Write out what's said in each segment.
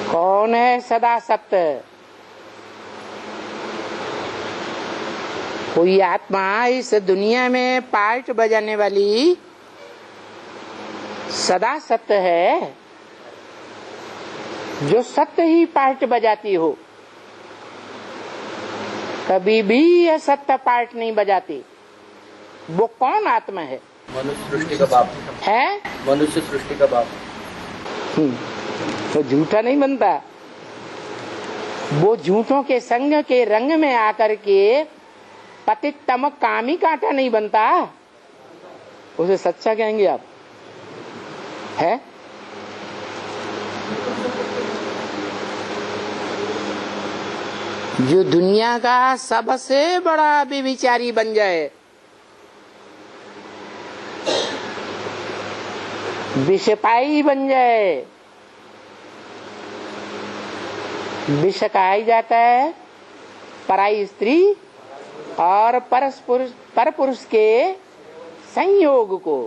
कौन है सदा सत्य? कोई आत्मा इस दुनिया में पार्ट बजाने वाली सदा सत्य है, जो सत्य ही पार्ट बजाती हो, कभी भी असत्य पार्ट नहीं बजाती। वो कौन आत्मा है? मनुष्य सृष्टि का बाप है। मनुष्य सृष्टि का बाप। तो झूठा नहीं बनता। वो झूठों के संग के रंग में आकर के पतित तमक कामी कांटा नहीं बनता, उसे सच्चा कहेंगे आप? है? जो दुनिया का सबसे बड़ा व्यभिचारी बन जाए, विषपाई बन जाए। विष कहा ही जाता है पराई स्त्री और पर पुरुष के संयोग को।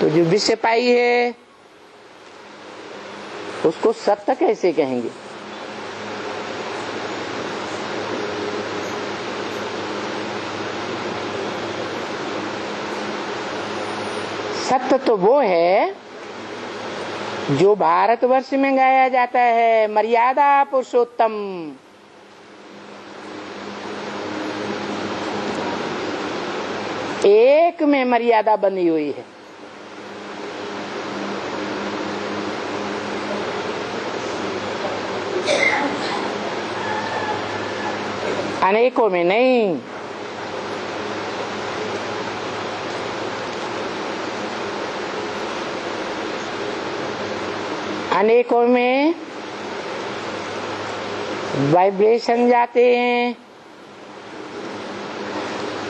तो जो विषपाई है उसको सत्य कैसे कहेंगे? सत्य तो वो है जो भारतवर्ष में गाया जाता है, मर्यादा पुरुषोत्तम। एक में मर्यादा बनी हुई है। अनेकों में नहीं। अनेकों में वाइब्रेशन जाते हैं,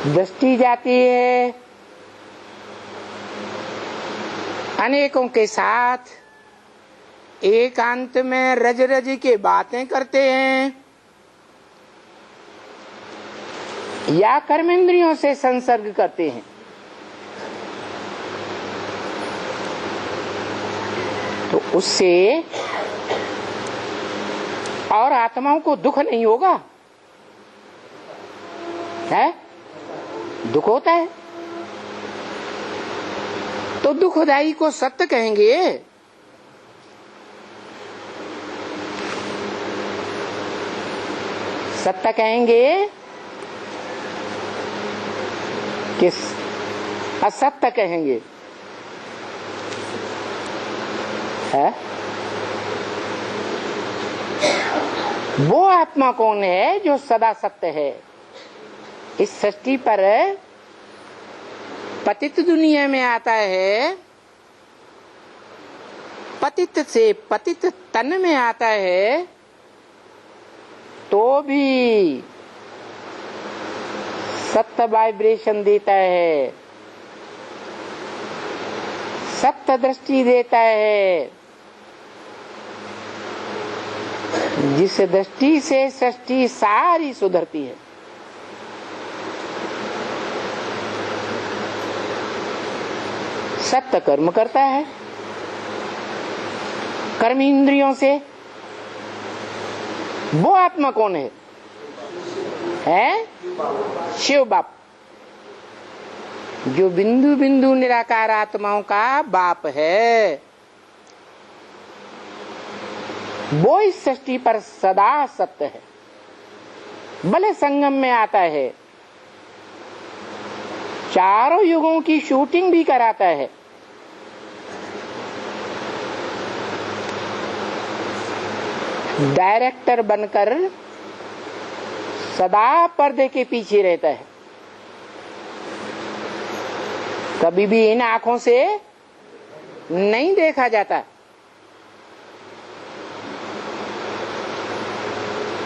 दृष्टि जाती है। अनेकों के साथ एकांत में रज रज के बातें करते हैं या कर्मेंद्रियों से संसर्ग करते हैं। तो उससे और आत्माओं को दुख नहीं होगा? है? दुख होता है। तो दुखदाई को सत्य कहेंगे। सत्य कहेंगे कि असत्य कहेंगे? है? वो आत्मा कौन है जो सदा सत्य है? इस सृष्टि पर पतित दुनिया में आता है, पतित से पतित तन में आता है, तो भी सत्य वाइब्रेशन देता है, सत्य दृष्टि देता है, जिस दृष्टि से सृष्टि सारी सुधरती है। सत्य कर्म करता है कर्म इंद्रियों से। वो आत्मा कौन है? है शिव बाप, जो बिंदु बिंदु निराकार आत्माओं का बाप है। वो इस सृष्टि पर सदा सत्य है। भले संगम में आता है, चारों युगों की शूटिंग भी कराता है, डायरेक्टर बनकर सदा पर्दे के पीछे रहता है। कभी भी इन आंखों से नहीं देखा जाता।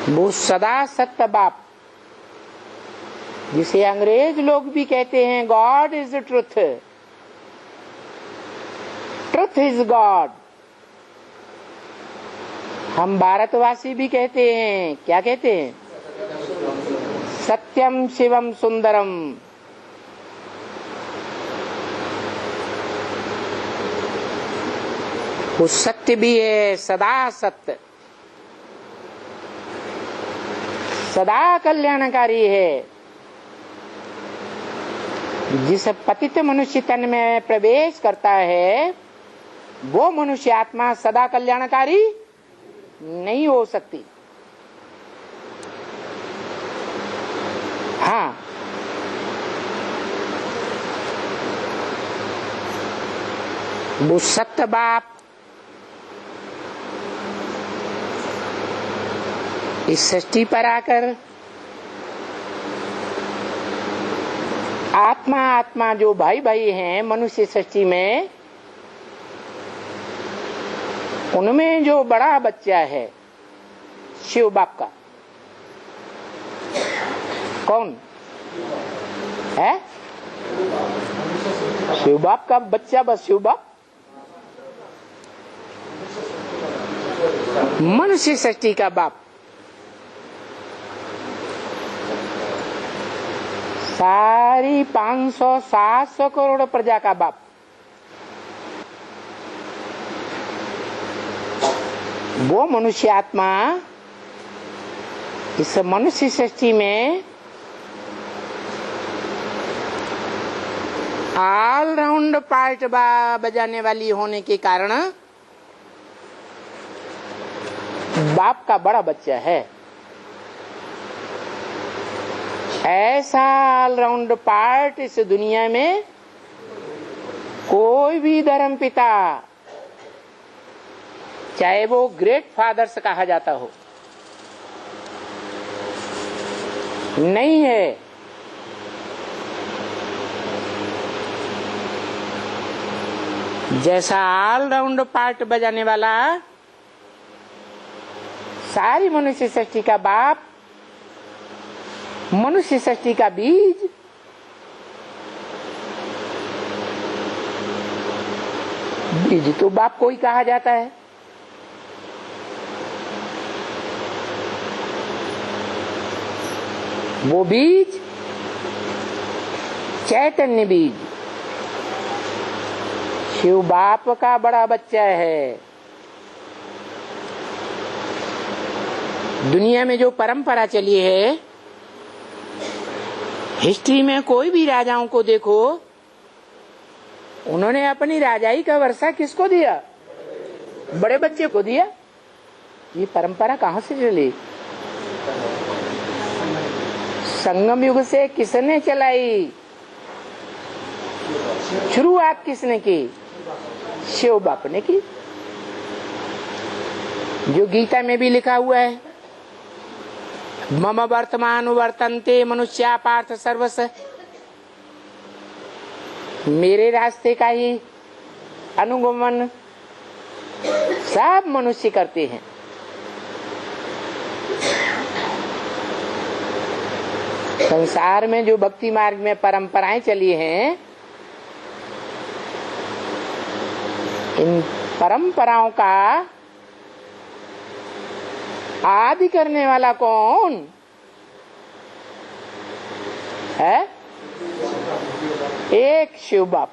वो सदा सत्य बाप, जिसे अंग्रेज लोग भी कहते हैं God is the truth, truth is God. हम भारतवासी भी कहते हैं, क्या कहते हैं? सत्यम शिवम सुंदरम। वो सत्य भी है, सदा सत्य, सदा कल्याणकारी है। जिस पतित मनुष्य तन में प्रवेश करता है वो मनुष्य आत्मा सदा कल्याणकारी नहीं हो सकती। हाँ, वो सत्य बाप इस सृष्टि पर आकर आत्मा आत्मा जो भाई भाई हैं मनुष्य सृष्टि में, उनमें जो बड़ा बच्चा है शिव बाप का, कौन है? शिव बाप का बच्चा, बस शिव बाप। मनुष्य सृष्टि का बाप, सारी 500-700 करोड़ प्रजा का बाप। वो मनुष्य आत्मा इस मनुष्य सृष्टि में ऑलराउंड पार्ट बजाने वाली होने के कारण बाप का बड़ा बच्चा है। ऐसा ऑलराउंड पार्ट इस दुनिया में कोई भी धर्म पिता, चाहे वो ग्रेट फादर्स कहा जाता हो, नहीं है। जैसा ऑलराउंड पार्ट बजाने वाला सारी मनुष्य सृष्टि का बाप, मनुष्य सृष्टि का बीज, बीज तो बाप को ही कहा जाता है। वो बीज चैतन्य बीज शिव बाप का बड़ा बच्चा है। दुनिया में जो परंपरा चली है, हिस्ट्री में कोई भी राजाओं को देखो, उन्होंने अपनी राजाई का वर्षा किसको दिया? बड़े बच्चे को दिया। ये परंपरा कहाँ से चली? संगम युग से किसने चलाई? शुरुआत किसने की? शिव बाप ने की। जो गीता में भी लिखा हुआ है, मम वर्तमान वर्तन्ते मनुष्या पार्थ सर्वस, मेरे रास्ते का ही अनुगमन सब मनुष्य करते हैं। संसार में जो भक्ति मार्ग में परंपराएं चली हैं, इन परंपराओं का आदि करने वाला कौन है? एक शिव बाप।